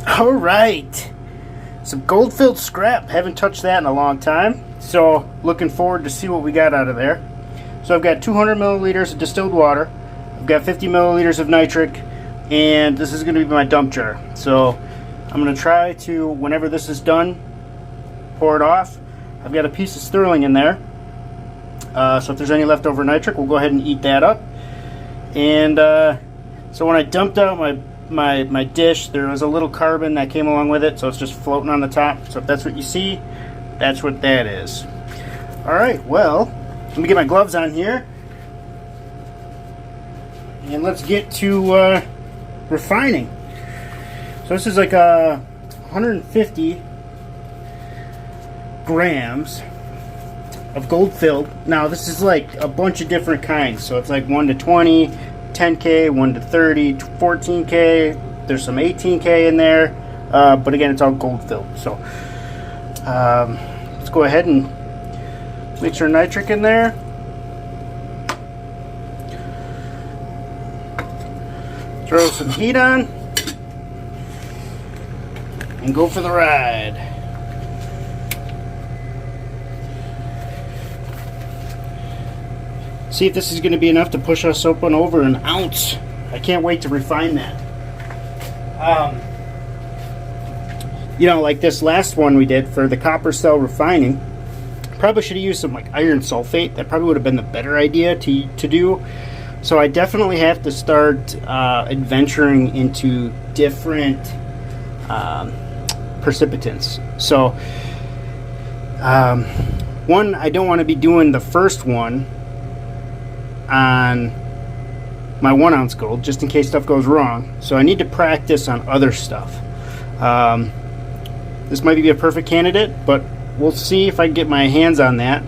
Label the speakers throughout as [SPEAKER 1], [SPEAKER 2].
[SPEAKER 1] All right, some gold-filled scrap. Haven't touched that in a long time, so looking forward to see what we got out of there. So I've got 200 milliliters of distilled water. I've got 50 milliliters of nitric, and this is going to be my dump jar. So I'm going to try to, whenever this is done, pour it off. I've got a piece of sterling in there, so if there's any leftover nitric, we'll go ahead and eat that up. And so when I dumped out my dish, there was a little carbon that came along with it, so it's just floating on the top. So if that's what you see, that's what that is. Alright, well, let me get my gloves on here, and let's get to refining. So this is like 150 grams of gold filled. Now this is like a bunch of different kinds, so it's like 1 to 20, 10K, 1 to 30, 14K, there's some 18K in there, but again, it's all gold filled. So let's go ahead and mix our nitric in there. Throw some heat on and go for the ride. See if this is going to be enough to push us open over an ounce. I can't wait to refine that. You know, like this last one we did for the copper cell refining, probably should have used some like iron sulfate. That probably would have been the better idea to do. So I definitely have to start adventuring into different precipitants. So one, I don't want to be doing the first one on my 1 ounce gold just in case stuff goes wrong. So I need to practice on other stuff. This might be a perfect candidate, but we'll see if I can get my hands on that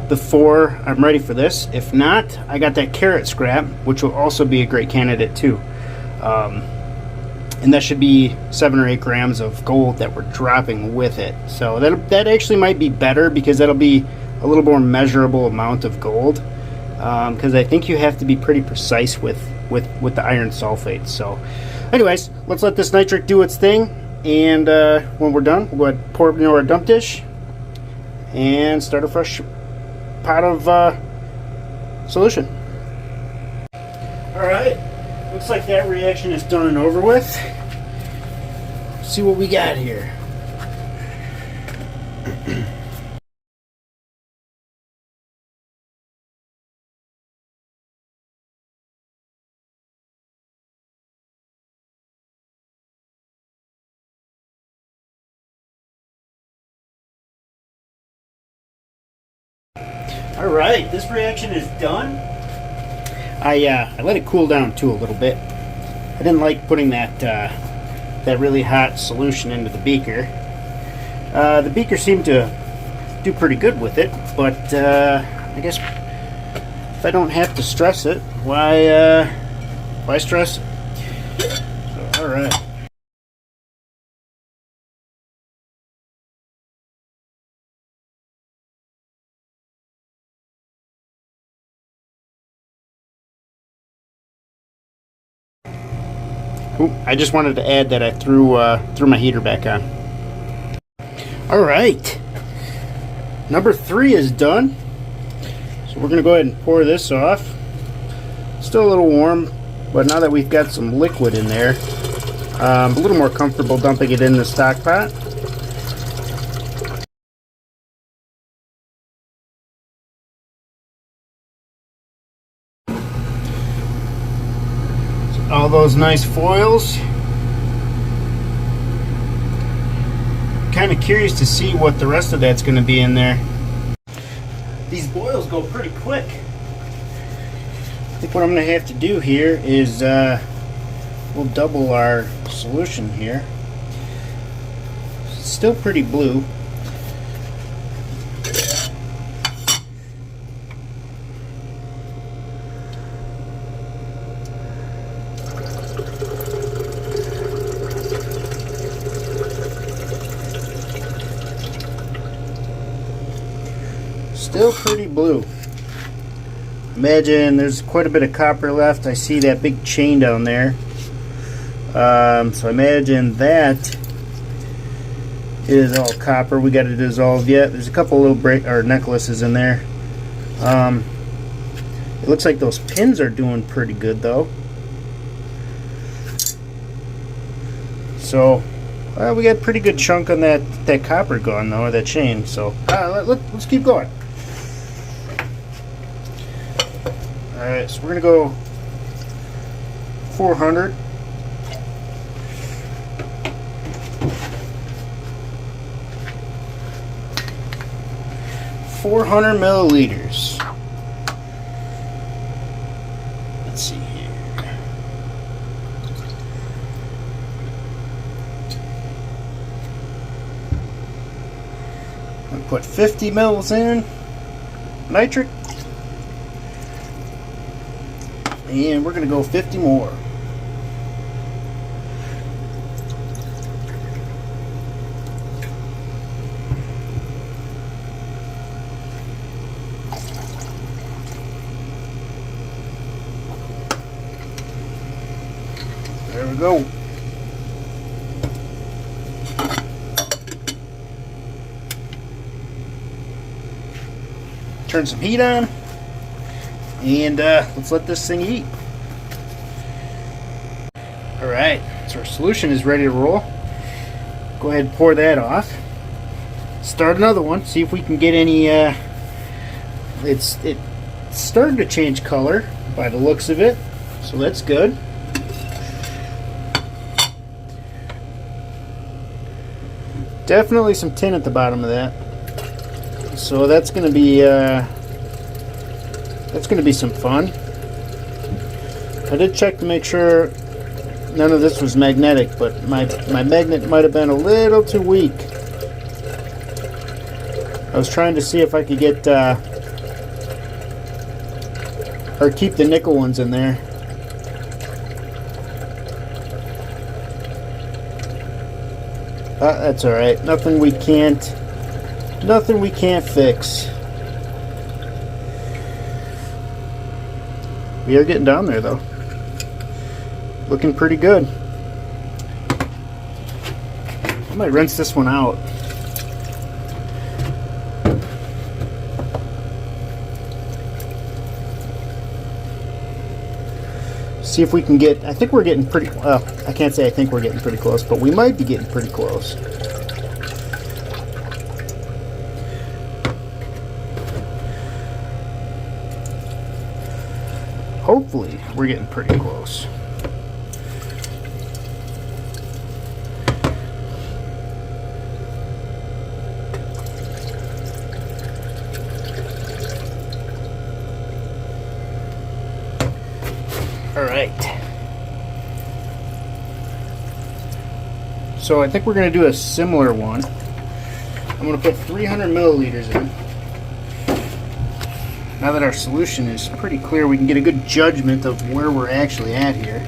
[SPEAKER 1] before I'm ready for this. If not, I got that carrot scrap, which will also be a great candidate too. And that should be 7 or 8 grams of gold that we're dropping with it. So that actually might be better because that'll be a little more measurable amount of gold. Because I think you have to be pretty precise with the iron sulfate. So anyways, let's let this nitric do its thing, and when we're done, we'll go ahead and pour it into our dump dish and start a fresh pot of solution. Alright, looks like that reaction is done and over with. Let's see what we got here. Alright, this reaction is done. I let it cool down too a little bit. I didn't like putting that really hot solution into the beaker. The beaker seemed to do pretty good with it, but I guess if I don't have to stress it, why stress it? So, alright. Ooh, I just wanted to add that I threw my heater back on. Alright, number 3 is done. So we're going to go ahead and pour this off. Still a little warm, but now that we've got some liquid in there, I'm a little more comfortable dumping it in the stock pot. All those nice foils. Kind of curious to see what the rest of that's going to be in there. These boils go pretty quick. I think what I'm going to have to do here is we'll double our solution here. It's still pretty blue. Still pretty blue. Imagine there's quite a bit of copper left. I see that big chain down there. So I imagine that is all copper. We got it dissolved yet. There's a couple little necklaces in there. It looks like those pins are doing pretty good though. So we got a pretty good chunk on that copper gone though, or that chain. So let's keep going. All right, so we're gonna go 400. milliliters. Let's see here. I'm gonna put 50 mils in nitric, and we're gonna go 50 more. There we go. Turn some heat on, and let's let this thing eat. Alright, so our solution is ready to roll. Go ahead and pour that off. Start another one, see if we can get any, it's starting to change color by the looks of it, so that's good. Definitely some tin at the bottom of that, so that's going to be some fun. I did check to make sure none of this was magnetic, but my magnet might have been a little too weak. I was trying to see if I could get or keep the nickel ones in there. That's all right. Nothing we can't fix. We are getting down there though. Looking pretty good. I might rinse this one out. See if we can get, I think we're getting pretty, well, I can't say I think we're getting pretty close, but we might be getting pretty close. Hopefully, we're getting pretty close. All right. So I think we're going to do a similar one. I'm going to put 300 milliliters in. Now that our solution is pretty clear, we can get a good judgment of where we're actually at here.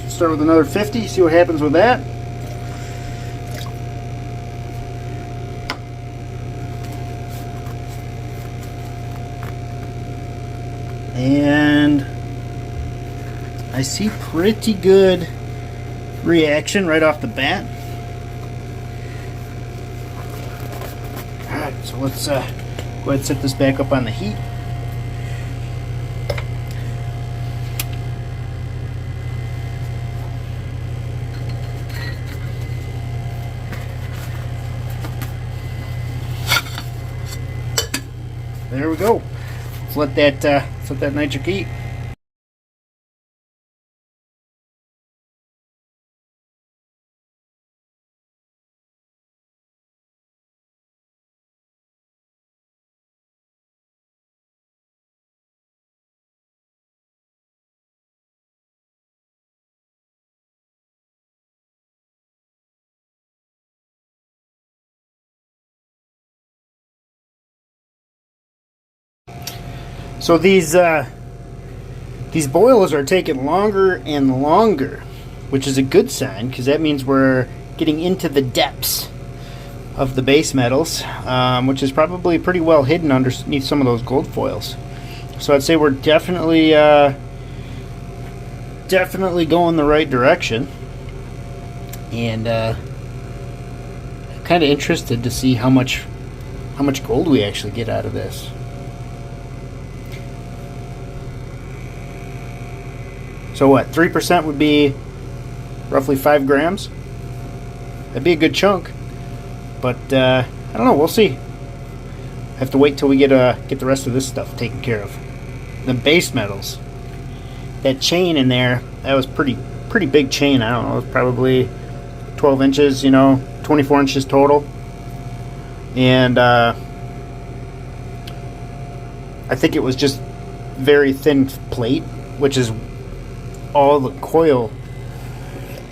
[SPEAKER 1] Start with another 50, see what happens with that. And I see pretty good reaction right off the bat. Alright, so let's go ahead and set this back up on the heat. There we go. Let's let that nitric eat. So these boils are taking longer and longer, which is a good sign because that means we're getting into the depths. of the base metals, which is probably pretty well hidden underneath some of those gold foils. So I'd say we're definitely going the right direction, and I'm kind of interested to see how much gold we actually get out of this. So what, 3% would be roughly 5 grams? That'd be a good chunk. But I don't know, we'll see. I have to wait till we get the rest of this stuff taken care of. The base metals. That chain in there, that was pretty big chain. I don't know, it was probably 12 inches, 24 inches total. And I think it was just very thin plate, which is all the coil,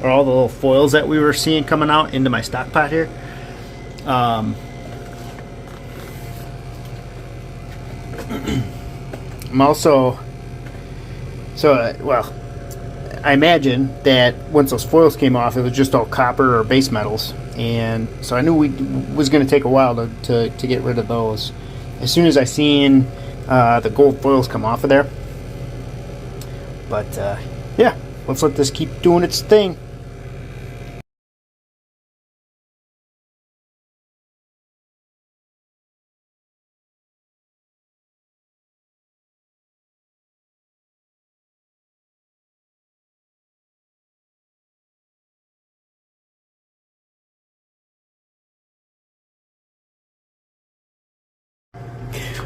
[SPEAKER 1] or all the little foils that we were seeing coming out into my stock pot here. I'm also, well, I imagine that once those foils came off, it was just all copper or base metals, and so I knew it was going to take a while to get rid of those. As soon as I seen the gold foils come off of there, but yeah, let's let this keep doing its thing.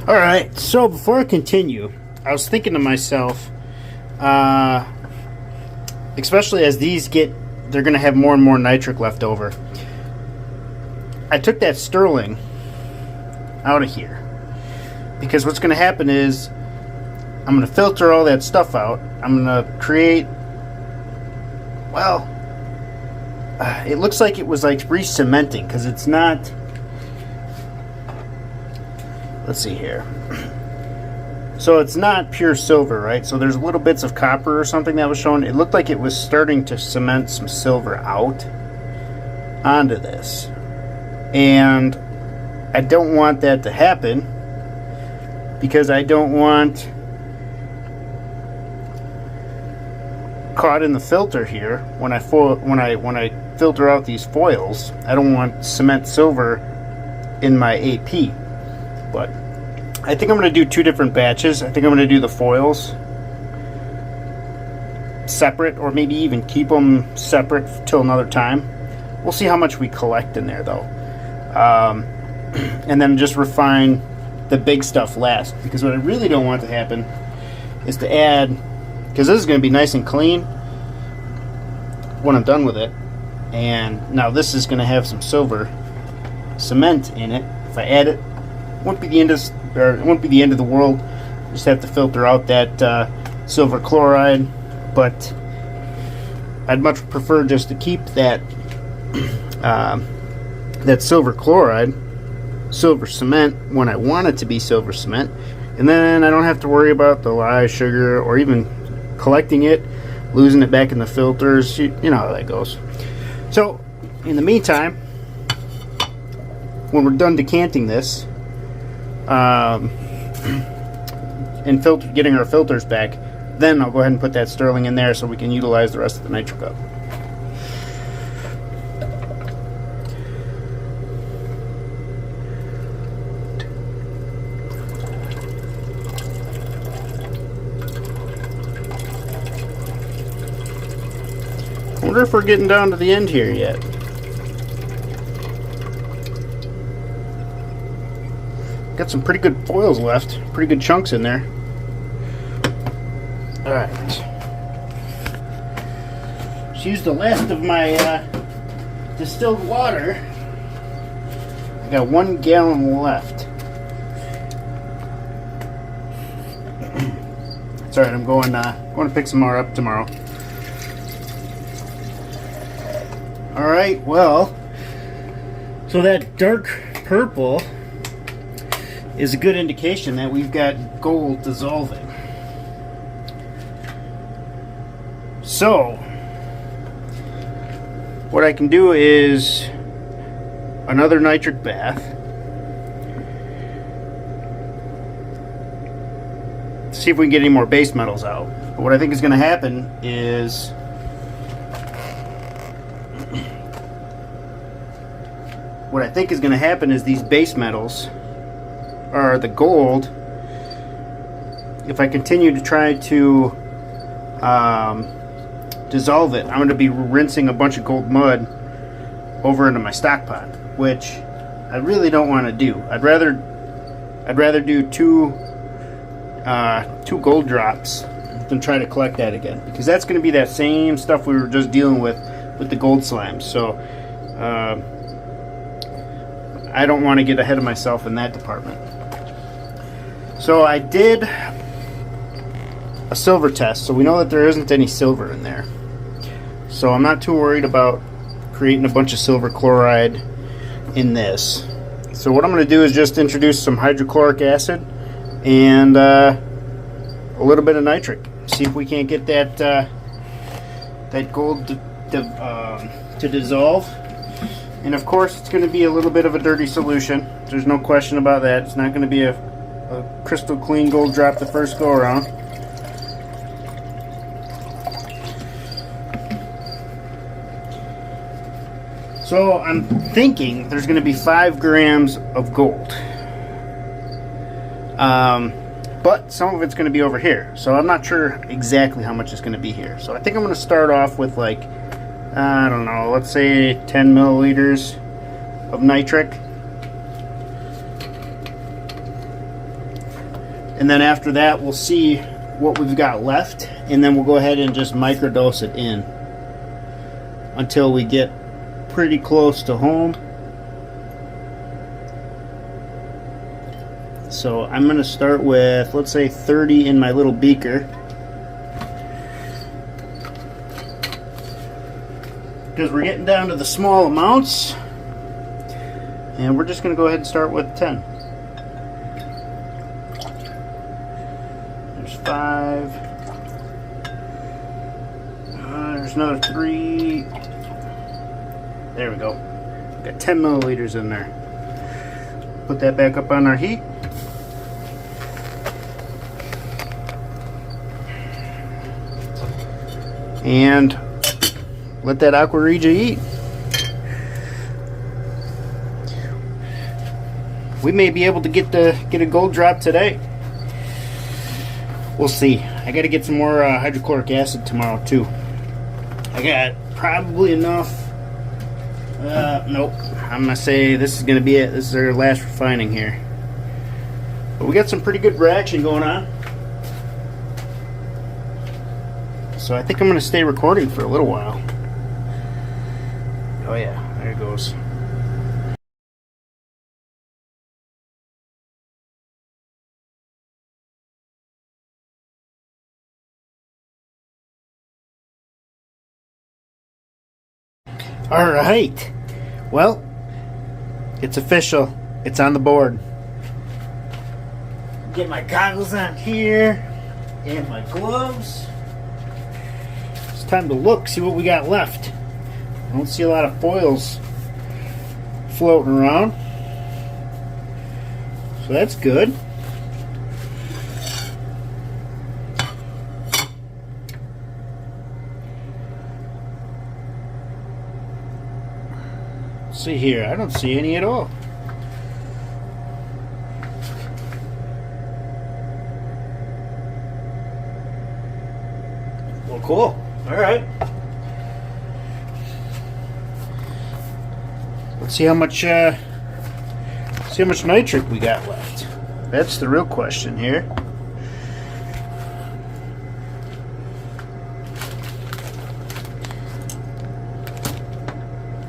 [SPEAKER 1] Alright, so before I continue, I was thinking to myself, especially as these they're going to have more and more nitric left over. I took that sterling out of here, because what's going to happen is I'm going to filter all that stuff out. I'm going to create, well, it looks like it was like re-cementing, because it's not. Let's see here. So it's not pure silver, right? So there's little bits of copper or something that was shown. It looked like it was starting to cement some silver out onto this. And I don't want that to happen, because I don't want caught in the filter here when I filter out these foils. I don't want cement silver in my AP. But I think I'm going to do 2 different batches. I think I'm going to do the foils separate, or maybe even keep them separate till another time. We'll see how much we collect in there, though. And then just refine the big stuff last. Because what I really don't want to happen is to add, because this is going to be nice and clean when I'm done with it. And now this is going to have some silver cement in it. If I add it, it won't be the end of the world. Just have to filter out that silver chloride, but I'd much prefer just to keep that that silver chloride, silver cement, when I want it to be silver cement, and then I don't have to worry about the lye, sugar, or even collecting it, losing it back in the filters. You know how that goes. So in the meantime, when we're done decanting this, and getting our filters back, then I'll go ahead and put that sterling in there so we can utilize the rest of the nitric up. I wonder if we're getting down to the end here yet. Got some pretty good foils left, pretty good chunks in there. Alright. Just used the last of my distilled water. I got 1 gallon left. It's alright, I'm going to pick some more up tomorrow. Alright, well, so that dark purple is a good indication that we've got gold dissolving. So what I can do is another nitric bath. See if we can get any more base metals out. But what I think is going to happen is these base metals, or the gold, if I continue to try to dissolve it, I'm going to be rinsing a bunch of gold mud over into my stock pot, which I really don't want to do. I'd rather do two gold drops than try to collect that again, because that's going to be that same stuff we were just dealing with the gold slimes. So I don't want to get ahead of myself in that department. So I did a silver test, so we know that there isn't any silver in there. So I'm not too worried about creating a bunch of silver chloride in this. So what I'm going to do is just introduce some hydrochloric acid and a little bit of nitric. See if we can't get that that gold to dissolve. And of course, it's going to be a little bit of a dirty solution. There's no question about that. It's not going to be a crystal clean gold drop the first go around. So I'm thinking there's going to be 5 grams of gold. But some of it's going to be over here. So I'm not sure exactly how much is going to be here. So I think I'm going to start off with, like, I don't know, let's say 10 milliliters of nitric. And then after that, we'll see what we've got left. And then we'll go ahead and just microdose it in until we get pretty close to home. So I'm going to start with, let's say, 30 in my little beaker, because we're getting down to the small amounts, and we're just going to go ahead and start with 10. There's 5. There's another 3. There we go. Got 10 milliliters in there. Put that back up on our heat. And let that Aqua regia eat. We may be able to get a gold drop today. We'll see. I got to get some more hydrochloric acid tomorrow too. I got probably enough. Nope. I'm gonna say this is gonna be it. This is our last refining here. But we got some pretty good reaction going on. So I think I'm going to stay recording for a little while. Oh yeah, there it goes. Alright. Well, it's official. It's on the board. Get my goggles on here and my gloves. Time to look, see what we got left. I don't see a lot of foils floating around, so that's good. Let's see here, I don't see any at all. Well, cool. All right. Let's see how much nitric we got left. That's the real question here.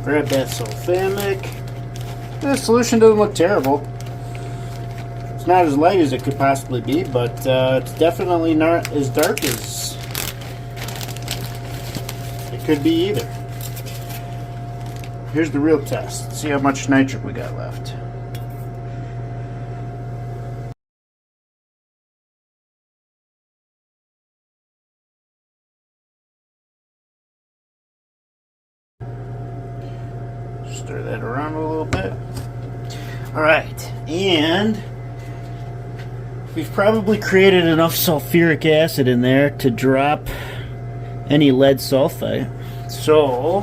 [SPEAKER 1] Grab that sulfamic. The solution doesn't look terrible. It's not as light as it could possibly be, but it's definitely not as dark as could be either. Here's the real test. See how much nitric we got left. Stir that around a little bit. Alright, and we've probably created enough sulfuric acid in there to drop any lead sulfate. So,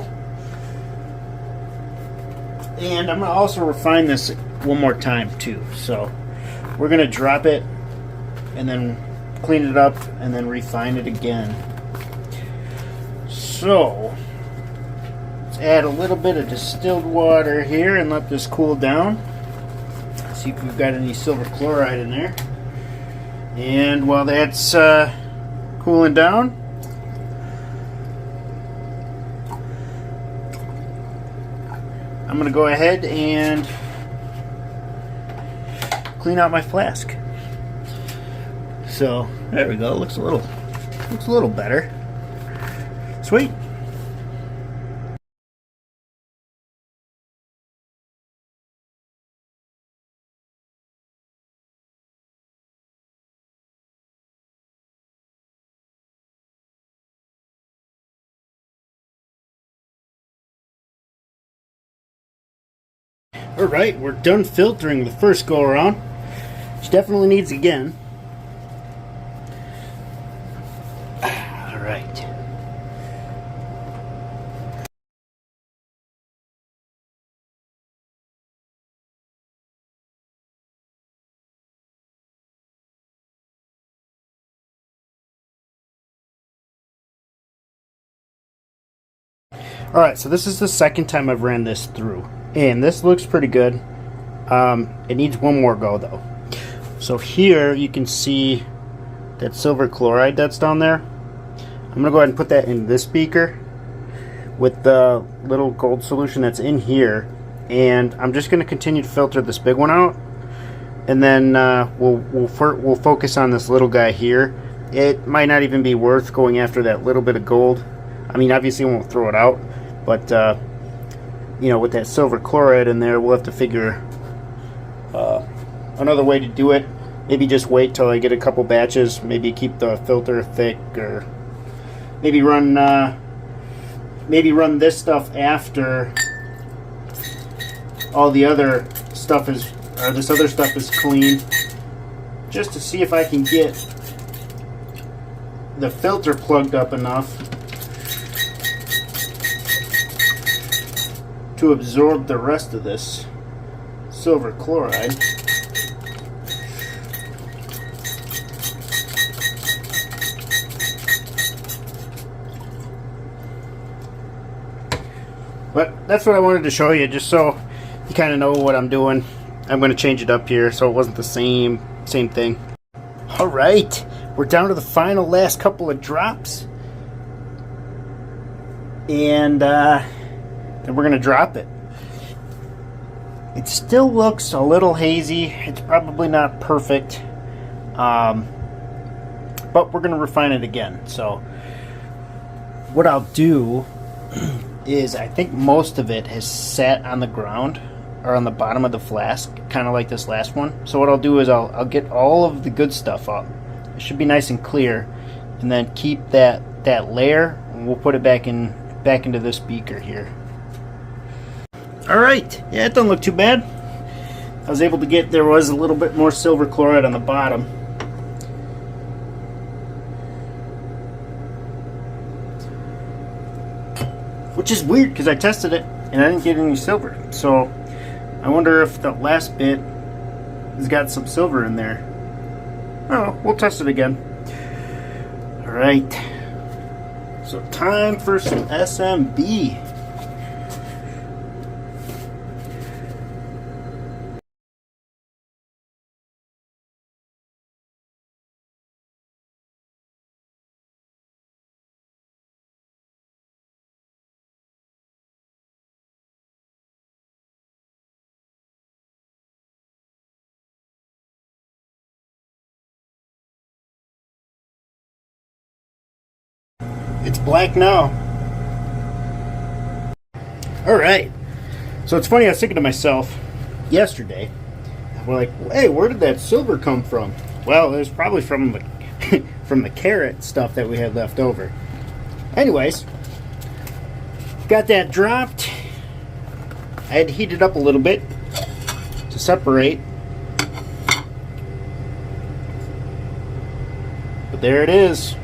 [SPEAKER 1] and I'm going to also refine this one more time too. So, we're going to drop it and then clean it up and then refine it again. So, let's add a little bit of distilled water here and let this cool down. See if we've got any silver chloride in there. And while that's cooling down, I'm going to go ahead and clean out my flask. So there we go. Looks a little better. Sweet. Alright, we're done filtering the first go around, which definitely needs again. Alright. Alright, so this is the second time I've ran this through. And this looks pretty good. It needs one more go though. So here you can see that silver chloride that's down there. I'm going to go ahead and put that in this beaker with the little gold solution that's in here. And I'm just going to continue to filter this big one out. And then we'll focus on this little guy here. It might not even be worth going after that little bit of gold. I mean, obviously we won't throw it out. But you know, with that silver chloride in there, we'll have to figure another way to do it. Maybe just wait till I get a couple batches. Maybe keep the filter thick, or maybe run this stuff after all the other stuff is, or this other stuff is clean, just to see if I can get the filter plugged up enough to absorb the rest of this silver chloride. But that's what I wanted to show you, just so you kind of know what I'm doing. I'm going to change it up here so it wasn't the same thing. Alright, we're down to the final last couple of drops. And then we're going to drop it. It still looks a little hazy. It's probably not perfect. But we're going to refine it again. So what I'll do is, I think most of it has sat on the ground or on the bottom of the flask, kind of like this last one. So what I'll do is I'll get all of the good stuff up. It should be nice and clear. And then keep that layer, and we'll put it back into this beaker here. Alright, yeah, it doesn't look too bad. I was able to get, there was a little bit more silver chloride on the bottom. Which is weird, because I tested it and I didn't get any silver. So I wonder if the last bit has got some silver in there. Oh, we'll test it again. Alright. So time for some SMB. It's black now. Alright. So it's funny, I was thinking to myself yesterday, we're like, hey, where did that silver come from? Well, it was probably from the from the carrot stuff that we had left over. Anyways, got that dropped. I had to heat it up a little bit to separate. But there it is.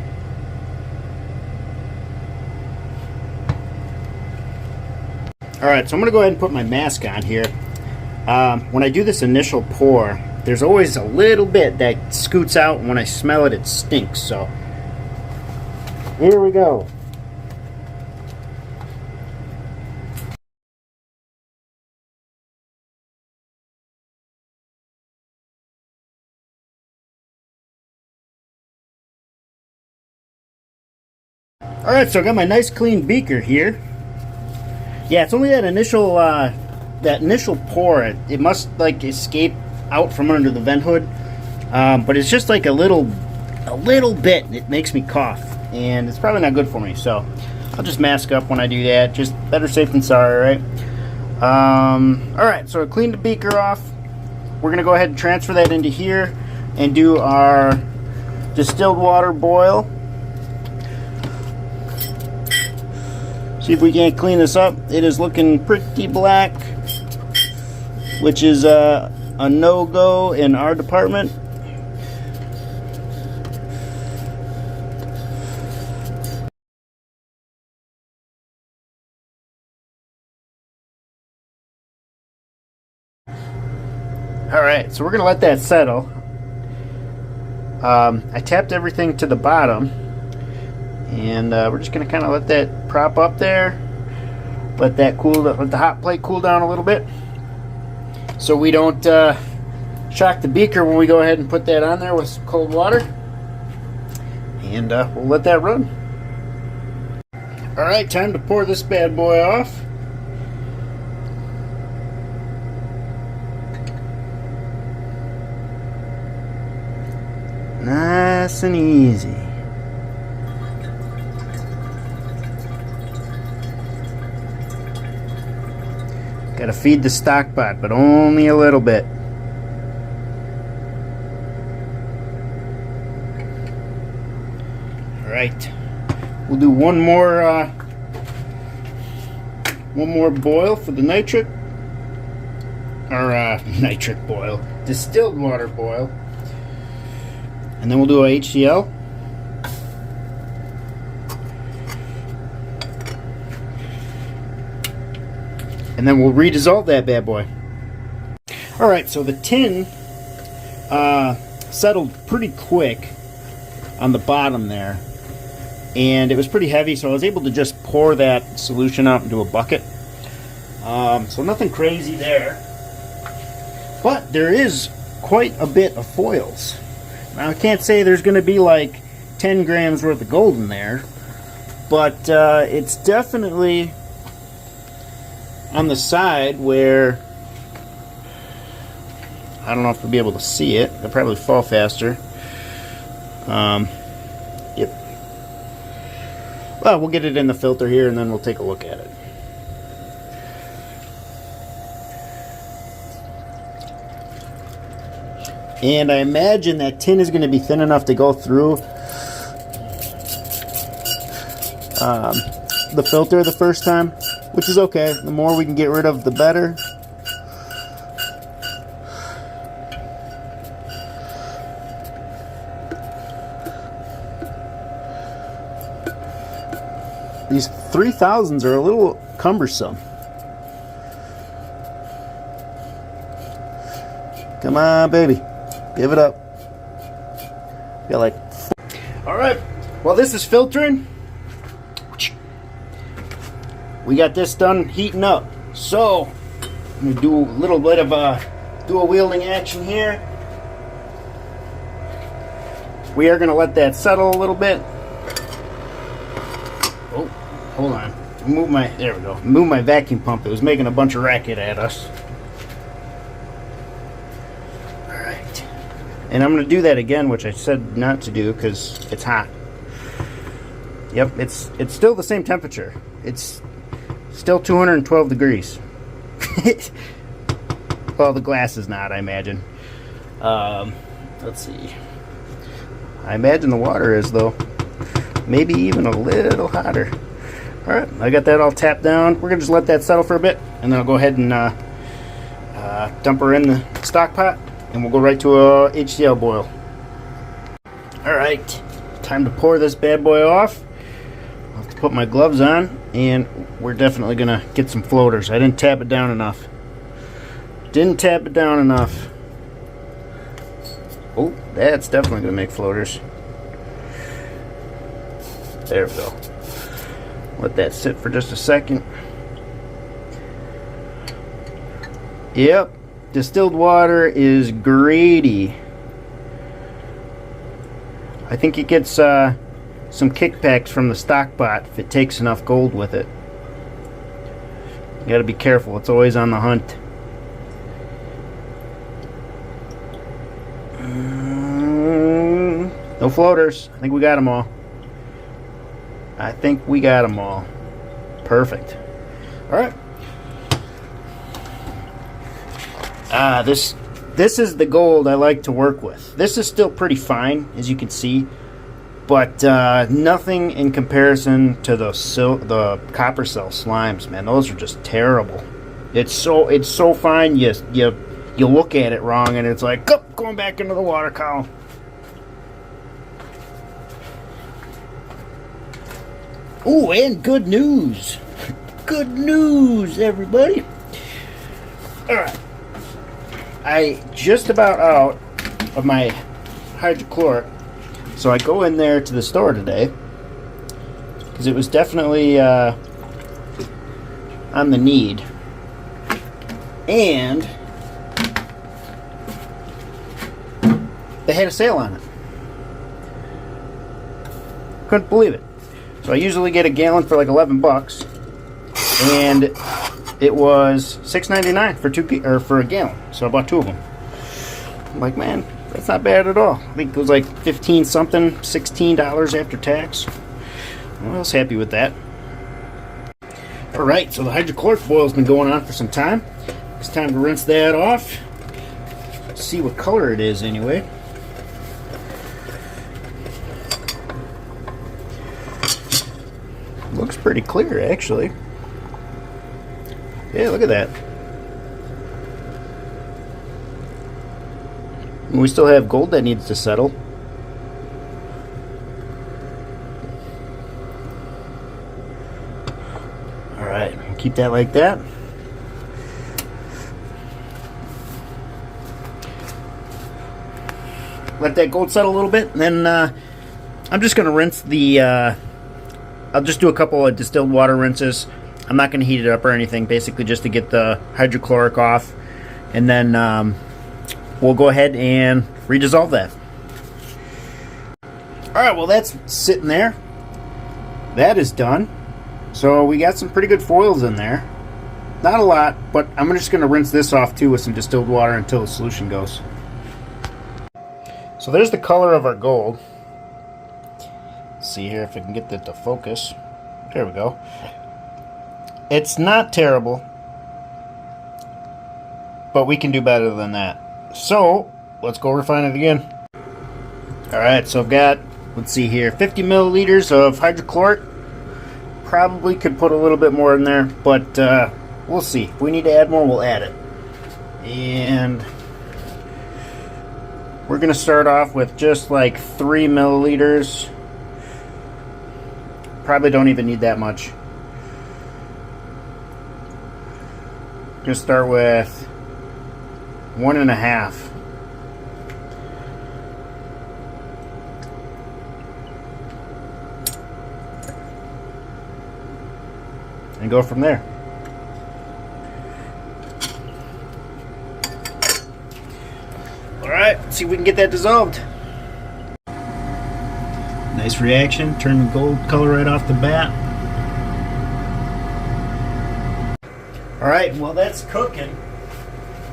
[SPEAKER 1] Alright, so I'm going to go ahead and put my mask on here. When I do this initial pour, there's always a little bit that scoots out, and when I smell it, it stinks. So, here we go. Alright, so I got my nice clean beaker here. Yeah, it's only that initial pour. It must like escape out from under the vent hood, but it's just like a little bit. It makes me cough, and it's probably not good for me. So I'll just mask up when I do that. Just better safe than sorry, right? All right, so I cleaned the beaker off. We're gonna go ahead and transfer that into here and do our distilled water boil. See if we can't clean this up. It is looking pretty black, which is a no-go in our department. Alright, so we're going to let that settle. I tapped everything to the bottom. And we're just going to kind of let that prop up there. Let the hot plate cool down a little bit. So we don't shock the beaker when we go ahead and put that on there with some cold water. And we'll let that run. Alright, time to pour this bad boy off. Nice and easy. Gotta feed the stock pot, but only a little bit. Alright. We'll do one more boil for the nitric. Or nitric boil. Distilled water boil. And then we'll do a HCl. And then we'll redissolve that bad boy. Alright, so the tin settled pretty quick on the bottom there. And it was pretty heavy, so I was able to just pour that solution out into a bucket. So nothing crazy there. But there is quite a bit of foils. Now I can't say there's going to be like 10 grams worth of gold in there. But it's definitely on the side where I don't know if we'll be able to see it. It'll probably fall faster. Yep. Well, we'll get it in the filter here and then we'll take a look at it. And I imagine that tin is going to be thin enough to go through the filter the first time, which is okay. The more we can get rid of, the better. These 3000s are a little cumbersome. Come on, baby. Give it up. Got like... Alright, while this is filtering, we got this done heating up. So, I'm going to do a little bit of a dual wielding action here. We are going to let that settle a little bit. Oh, hold on. There we go. Move my vacuum pump. It was making a bunch of racket at us. Alright. And I'm going to do that again, which I said not to do because it's hot. Yep, it's still the same temperature. It's still 212 degrees. Well, the glass is not, I imagine. Let's see. I imagine the water is, though. Maybe even a little hotter. Alright, I got that all tapped down. We're going to just let that settle for a bit, and then I'll go ahead and dump her in the stock pot, and we'll go right to a HCl boil. Alright, time to pour this bad boy off. I'll have to put my gloves on, and we're definitely going to get some floaters. I didn't tap it down enough. Oh, that's definitely going to make floaters. There we go. Let that sit for just a second. Yep, distilled water is grady. I think it gets some kickbacks from the stock pot if it takes enough gold with it. You gotta be careful, it's always on the hunt. No floaters. I think we got them all. Perfect. Alright. This is the gold I like to work with. This is still pretty fine, as you can see, but nothing in comparison to the copper cell slimes, man. Those are just terrible. It's so fine. You look at it wrong, and it's like going back into the water column. Oh, and good news. Good news, everybody. Alright. I just about out of my hydrochloric, so I go in there to the store today, because it was definitely on the need. And they had a sale on it. Couldn't believe it. So I usually get a gallon for like 11 bucks, and it was $6.99 for a gallon. So I bought 2 of them. I'm like, man, that's not bad at all. I think it was like 15 something, $16 after tax. I was happy with that. All right, so the hydrochloric boil's been going on for some time. It's time to rinse that off. See what color it is anyway. Looks pretty clear, actually. Yeah, look at that. And we still have gold that needs to settle. Alright, keep that like that. Let that gold settle a little bit, and then I'm just going to rinse the... I'll just do a couple of distilled water rinses. I'm not going to heat it up or anything, basically just to get the hydrochloric off. And then we'll go ahead and redissolve that. Alright, well that's sitting there. That is done. So we got some pretty good foils in there. Not a lot, but I'm just going to rinse this off too with some distilled water until the solution goes. So there's the color of our gold. Let's see here if I can get that to focus. There we go. It's not terrible, but we can do better than that. So let's go refine it again. Alright, so I've got, let's see here, 50 milliliters of hydrochloric. Probably could put a little bit more in there, but we'll see. If we need to add more, we'll add it. And we're going to start off with just like 3 milliliters. Probably don't even need that much. I'm going to start with 1.5. And go from there. Alright, let's see if we can get that dissolved. Nice reaction, turn the gold color right off the bat. Alright, well that's cooking.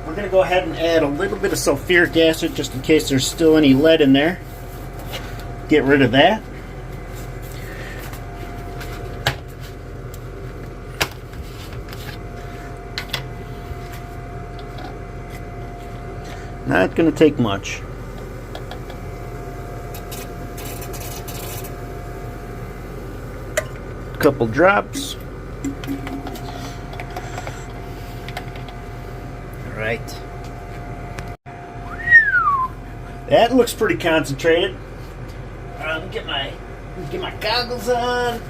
[SPEAKER 1] We're going to go ahead and add a little bit of sulfuric acid just in case there's still any lead in there. Get rid of that. Not going to take much. couple drops. All right. That looks pretty concentrated. Let me get my goggles on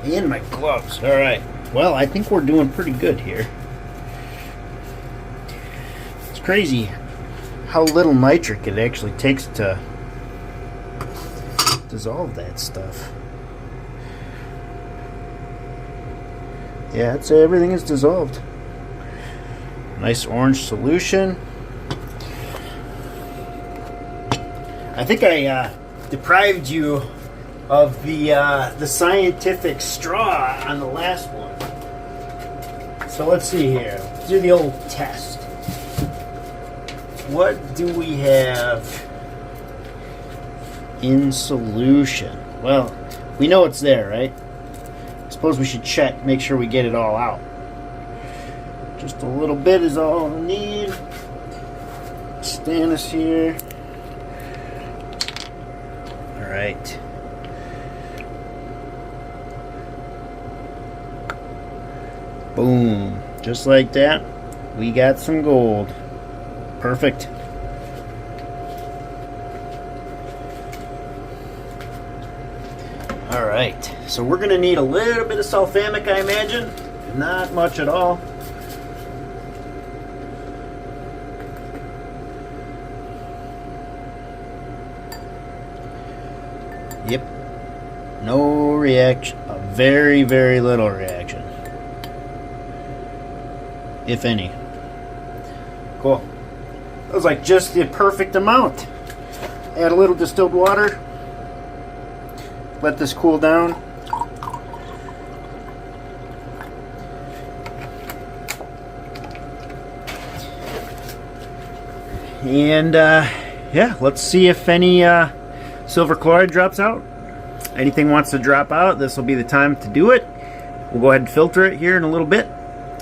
[SPEAKER 1] and my gloves. All right. Well, I think we're doing pretty good here. It's crazy how little nitric it actually takes to dissolve that stuff. Yeah, I'd say everything is dissolved. Nice orange solution. I think I deprived you of the scientific straw on the last one. So let's see here. Let's do the old test. What do we have in solution? Well, we know it's there, right? I suppose we should check, make sure we get it all out. Just a little bit is all we need. Stand us here. All right. Boom. Just like that, we got some gold. Perfect. All right, so we're gonna need a little bit of sulfamic, I imagine. Not much at all. Yep. No reaction. A very, very little reaction. If any. Cool. That was like just the perfect amount. Add a little distilled water. Let this cool down. And yeah, let's see if any silver chloride drops out. Anything wants to drop out, this will be the time to do it. We'll go ahead and filter it here in a little bit,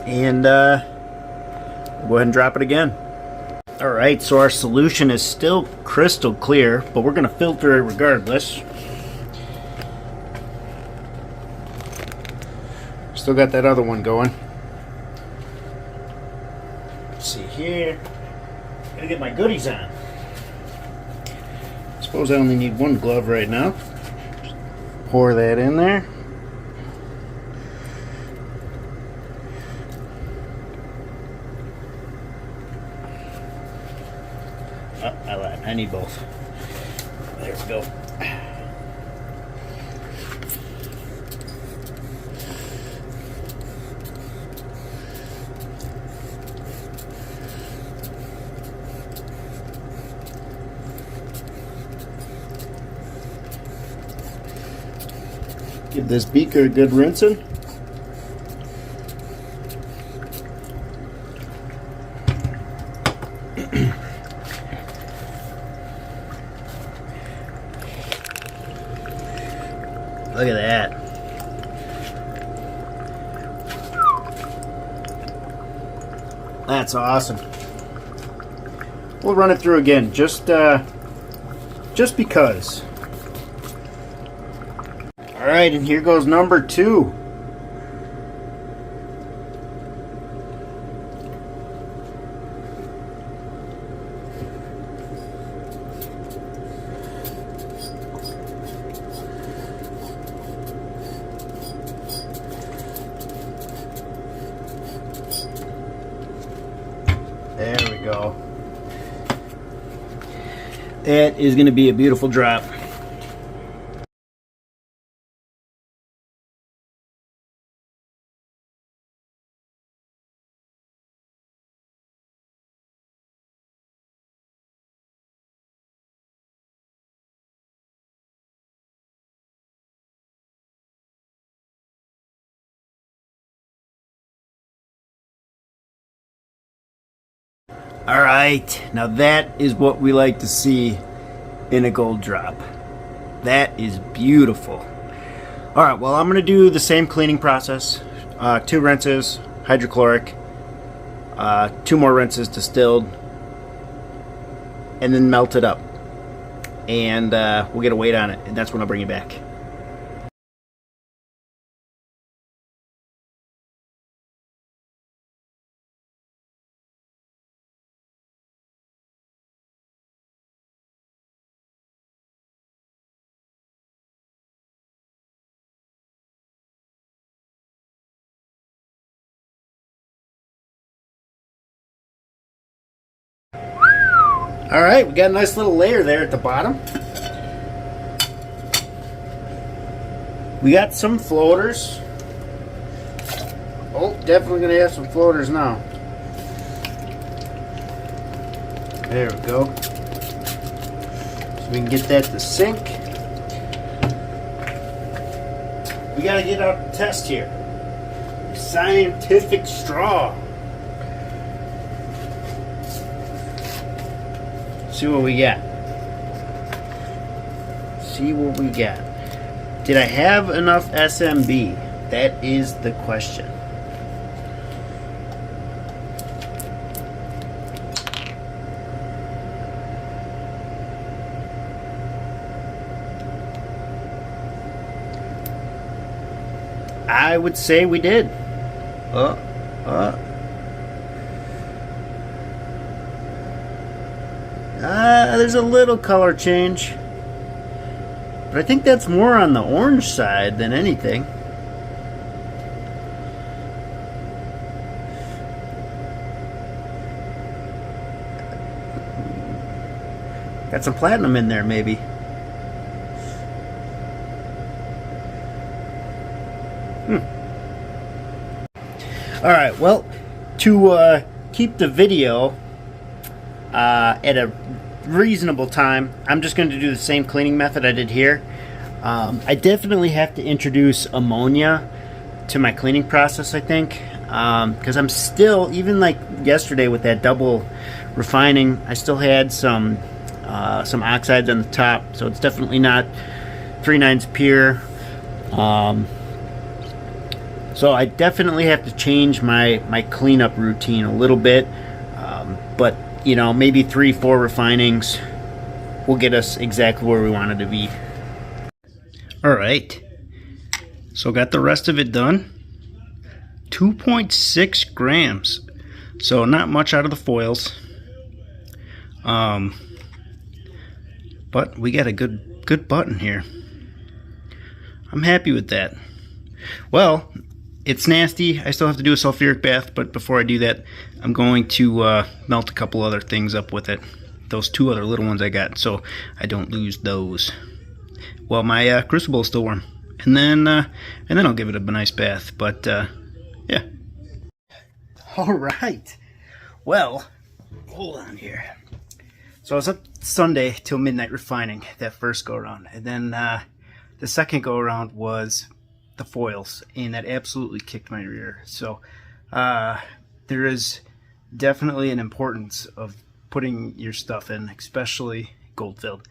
[SPEAKER 1] and we'll go ahead and drop it again. Alright, so our solution is still crystal clear, but we're going to filter it regardless. Still got that other one going. Let's see here. Gotta get my goodies on. Suppose I only need one glove right now. Just pour that in there. Oh, I lied. I need both. There we go. Give this beaker a good rinsing. Look at that. That's awesome. We'll run it through again, just because. All right, and here goes number 2. There we go. That is going to be a beautiful drop. All right, now that is what we like to see in a gold drop. That is beautiful. All right, well, I'm gonna do the same cleaning process. 2 rinses, hydrochloric, 2 more rinses distilled, and then melt it up. And we'll get a weight on it, and that's when I'll bring you back. All right, we got a nice little layer there at the bottom. We got some floaters. Oh, definitely gonna have some floaters now. There we go. So we can get that to sink. We gotta get out the test here. Scientific straw. See what we got. See what we got. Did I have enough SMB? That is the question. I would say we did. There's a little color change, but I think that's more on the orange side than anything. Got some platinum in there, maybe. Alright, well, to keep the video at a reasonable time, I'm just going to do the same cleaning method I did here. I definitely have to introduce ammonia to my cleaning process, I think, because I'm still, even like yesterday with that double refining, I still had some oxides on the top, so it's definitely not 3/9 pure. So I definitely have to change my cleanup routine a little bit, but you know, maybe 3-4 refinings will get us exactly where we wanted to be. Alright, so got the rest of it done. 2.6 grams, so not much out of the foils, but we got a good button here. I'm happy with that. Well, it's nasty. I still have to do a sulfuric bath, but before I do that, I'm going to melt a couple other things up with it. Those 2 other little ones I got, so I don't lose those. Well, my crucible is still warm, and then I'll give it a nice bath. But yeah. All right. Well, hold on here. So I was up Sunday till midnight refining that first go around, and then the second go around was the foils, and that absolutely kicked my rear. So there is definitely an importance of putting your stuff in, especially gold filled,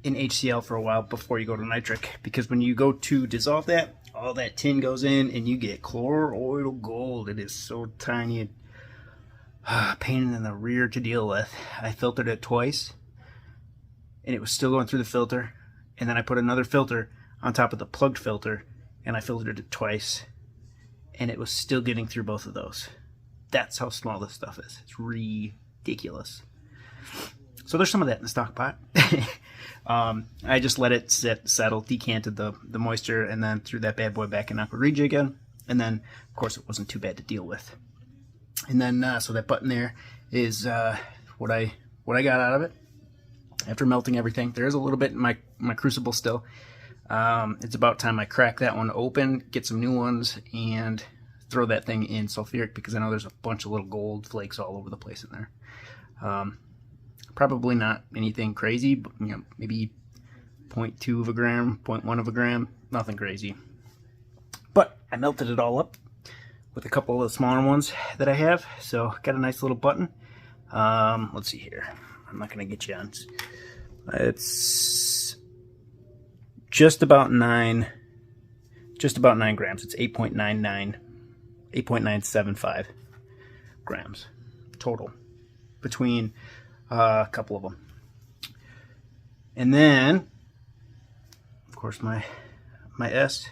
[SPEAKER 1] in HCl for a while before you go to nitric, because when you go to dissolve that, all that tin goes in and you get colloidal gold. It is so tiny, pain in the rear to deal with. I filtered it twice and it was still going through the filter, and then I put another filter on top of the plugged filter and I filtered it twice, and it was still getting through both of those. That's how small this stuff is. It's ridiculous. So there's some of that in the stock pot. I just let it settle, decanted the moisture, and then threw that bad boy back in Aqua regia again. And then, of course, it wasn't too bad to deal with. And then, so that button there is what I got out of it after melting everything. There is a little bit in my crucible still. It's about time I crack that one open, get some new ones, and throw that thing in sulfuric, because I know there's a bunch of little gold flakes all over the place in there. Probably not anything crazy, but you know, maybe 0.2 of a gram, 0.1 of a gram, nothing crazy. But I melted it all up with a couple of the smaller ones that I have, so got a nice little button. Let's see here. I'm not gonna get you on. It's just about 9 grams. It's 8.975 grams total between a couple of them. And then, of course, my S.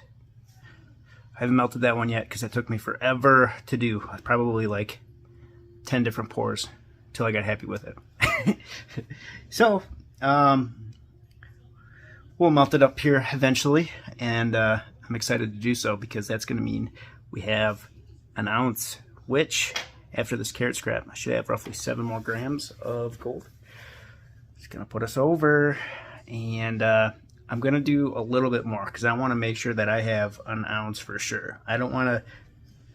[SPEAKER 1] I haven't melted that one yet because it took me forever to do. Probably like 10 different pours till I got happy with it. So, we'll melt it up here eventually, and I'm excited to do so, because that's going to mean we have an ounce, which after this carrot scrap I should have roughly 7 more grams of gold. Just gonna put us over, and I'm gonna do a little bit more because I want to make sure that I have an ounce for sure. I don't want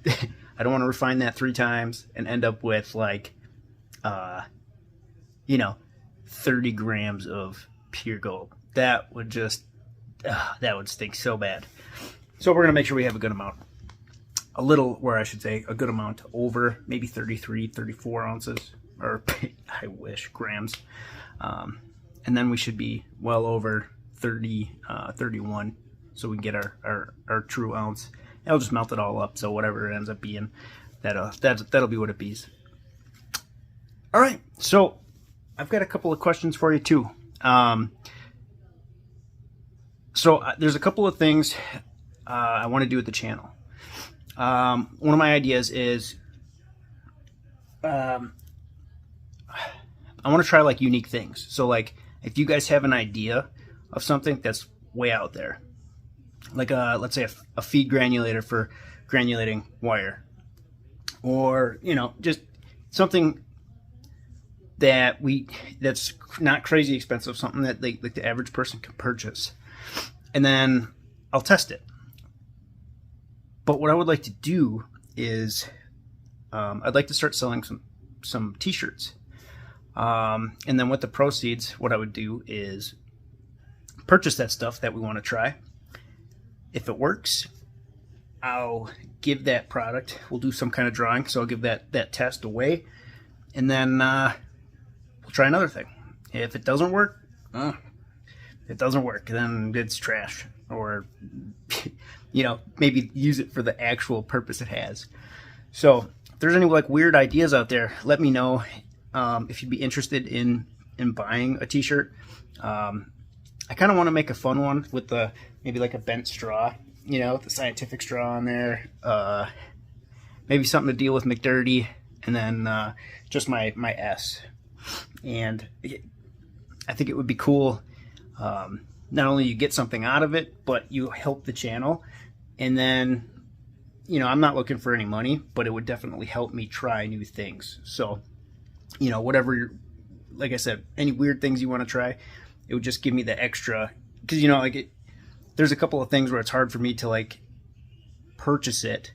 [SPEAKER 1] to I don't want to refine that 3 times and end up with like 30 grams of pure gold. That would just that would stink so bad. So we're gonna make sure we have a good amount, a good amount over, maybe 33, 34 ounces, or I wish, grams. And then we should be well over 30, 31, so we can get our true ounce. And I'll just melt it all up, so whatever it ends up being, that'll be what it bees. All right, so I've got a couple of questions for you too. There's a couple of things I want to do with the channel. One of my ideas is I want to try like unique things. So like if you guys have an idea of something that's way out there, like let's say a feed granulator for granulating wire, or just something that's not crazy expensive, something that like the average person can purchase, and then I'll test it. But what I would like to do is I'd like to start selling some t-shirts, and then with the proceeds, what I would do is purchase that stuff that we want to try. If it works, I'll give that product, we'll do some kind of drawing, so I'll give that test away, and then we'll try another thing. If it doesn't work, then it's trash, or maybe use it for the actual purpose it has. So if there's any like weird ideas out there, let me know. If you'd be interested in buying a t-shirt. I kind of want to make a fun one with maybe like a bent straw, with the scientific straw on there. Maybe something to deal with McDirty, and then just my S. And I think it would be cool. Not only you get something out of it, but you help the channel. And then, I'm not looking for any money, but it would definitely help me try new things. So, whatever, like I said, any weird things you want to try, it would just give me the extra, because there's a couple of things where it's hard for me to like purchase it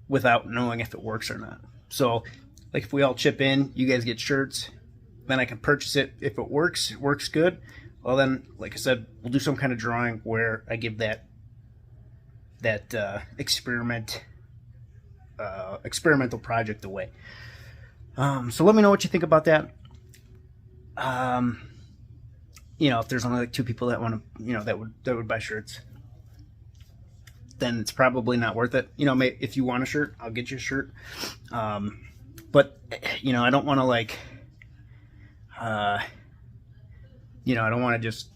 [SPEAKER 1] without knowing if it works or not. So like if we all chip in, you guys get shirts, then I can purchase it. If it works good, well then, like I said, we'll do some kind of drawing where I give that experimental project away. So let me know what you think about that. If there's only like 2 people that want to, that would buy shirts, then it's probably not worth it. If you want a shirt, I'll get you a shirt. But I don't want to like, I don't want to just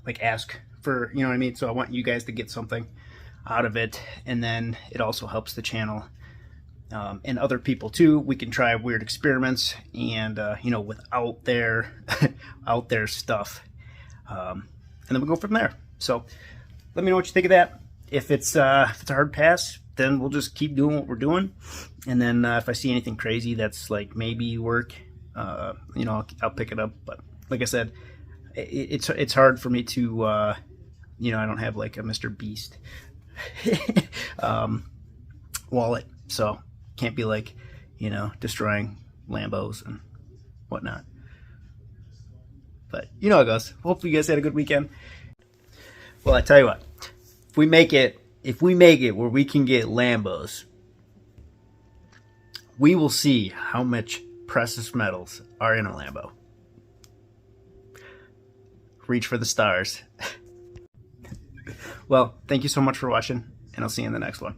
[SPEAKER 1] like ask for, what I mean? So I want you guys to get something out of it, and then it also helps the channel. And other people too. We can try weird experiments, and without their out there stuff, and then we'll go from there. So let me know what you think of that. If it's a hard pass, then we'll just keep doing what we're doing, and then if I see anything crazy that's like maybe work, I'll pick it up. But like I said, it's hard for me to I don't have like a Mr. Beast wallet, so can't be like, destroying Lambos and whatnot. But how it goes. Hopefully you guys had a good weekend. Well, I tell you what, if we make it where we can get Lambos, we will see how much precious metals are in a Lambo. Reach for the stars. Well, thank you so much for watching, and I'll see you in the next one.